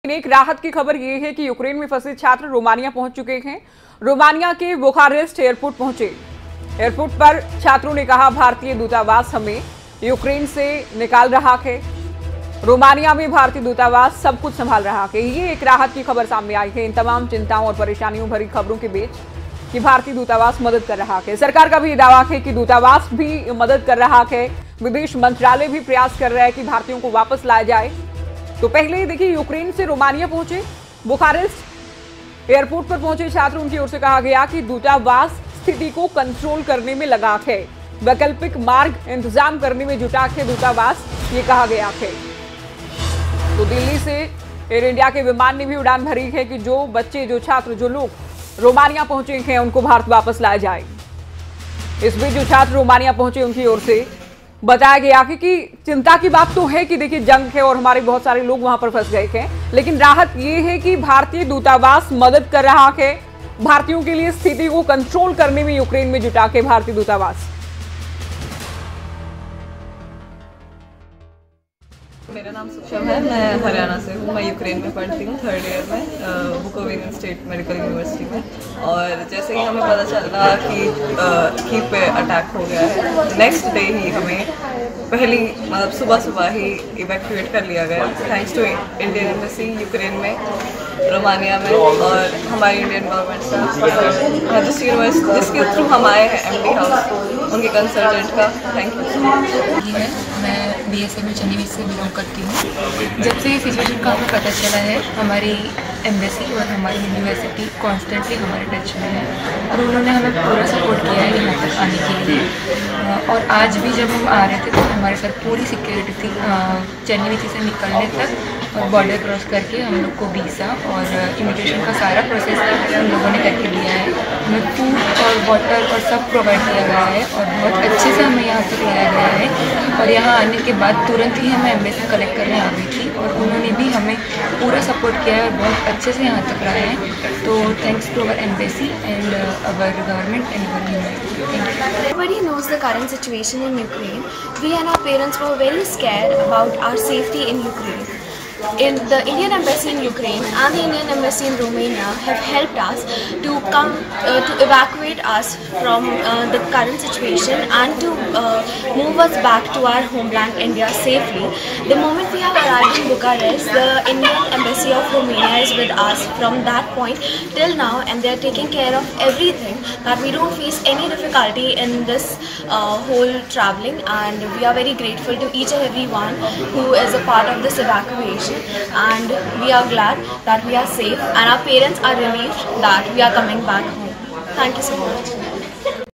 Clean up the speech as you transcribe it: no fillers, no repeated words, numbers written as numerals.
एक राहत की खबर ये है कि यूक्रेन में फंसे छात्र रोमानिया पहुंच चुके हैं। रोमानिया के बुखारेस्ट एयरपोर्ट पहुंचे। एयरपोर्ट पर छात्रों ने कहा, भारतीय दूतावास हमें यूक्रेन से निकाल रहा है। रोमानिया में भारतीय दूतावास सब कुछ संभाल रहा है। ये एक राहत की खबर सामने आई है इन तमाम चिंताओं और परेशानियों भरी खबरों के बीच कि भारतीय दूतावास मदद कर रहा है। सरकार का भी दावा है कि दूतावास भी मदद कर रहा है। विदेश मंत्रालय भी प्रयास कर रहा है कि भारतीयों को वापस लाया जाए। तो पहले देखिए, यूक्रेन से रोमानिया पहुंचे, बुखारेस्ट एयरपोर्ट पर पहुंचे छात्र, उनकी ओर से कहा गया कि दूतावास स्थिति को कंट्रोल करने में लगा है, वैकल्पिक मार्ग इंतजाम करने में जुटा है दूतावास, ये कहा गया है। तो दिल्ली से एयर इंडिया के विमान ने भी उड़ान भरी है कि जो बच्चे, जो छात्र, जो लोग रोमानिया पहुंचे हैं उनको भारत वापस लाया जाए। इस बीच जो छात्र रोमानिया पहुंचे उनकी ओर से बताया गया कि चिंता की बात तो है कि देखिए जंग है और हमारे बहुत सारे लोग वहां पर फंस गए हैं, लेकिन राहत ये है कि भारतीय दूतावास मदद कर रहा है भारतीयों के लिए। स्थिति को कंट्रोल करने में यूक्रेन में जुटा के भारतीय दूतावास। मेरा नाम सुषम है, मैं हरियाणा से हूँ। मैं यूक्रेन में पढ़ती हूँ, 3rd ईयर में, बुकोविन स्टेट मेडिकल यूनिवर्सिटी में। और जैसे ही हमें पता चला कि कीव पे अटैक हो गया है, नेक्स्ट डे ही हमें पहली मतलब सुबह ही इवैक्यूएट कर लिया गया, thanks to Indian embassy Ukraine में, रोमानिया में, और हमारी इंडियन गवर्नमेंट से जिस यूनिवर्सिटी जिसके थ्रू हम आए हैं, MD हाउस, उनके कंसल्टेंट का थैंक यू सो मच। मैं BSML चंडीगढ़ से बिलोंग करती हूँ। जब से सिचुएशन का हमें पता चला है, हमारी एम्बेसी और हमारी यूनिवर्सिटी कॉन्स्टेंटली हमारे टच में है और उन्होंने हमें पूरा सपोर्ट किया है यहाँ तक आने के लिए। और आज भी जब हम आ रहे थे तो हमारे साथ पूरी सिक्योरिटी थी, चंडीगढ़ से निकलने तक, और बॉर्डर क्रॉस करके हम लोग को वीज़ा और इमिग्रेशन का सारा प्रोसेस उन लोगों ने करके दिया है। हमें फूड और वाटर और सब प्रोवाइड किया गया है और बहुत अच्छे से हमें यहाँ तक लाया गया है। और यहाँ आने के बाद तुरंत ही हमें एम्बेसी कलेक्ट करने आ गई थी और उन्होंने भी हमें पूरा सपोर्ट किया है और बहुत अच्छे से यहाँ तक लाए हैं। तो thanks to our embassy and our government and our university. Everybody knows the current situation in Ukraine. We and our parents were very scared about our safety in Ukraine. In the Indian Embassy in Ukraine and the Indian Embassy in Romania have helped us to come to evacuate us from the current situation and to move us back to our homeland India safely. The moment we have arrived in Bucharest, the Indian Embassy of Romania is with us from that point till now, and they are taking care of everything that we don't face any difficulty in this whole traveling, and we are very grateful to each and every one who is a part of this evacuation. And we are glad that we are safe, and our parents are relieved that we are coming back home. Thank you so much.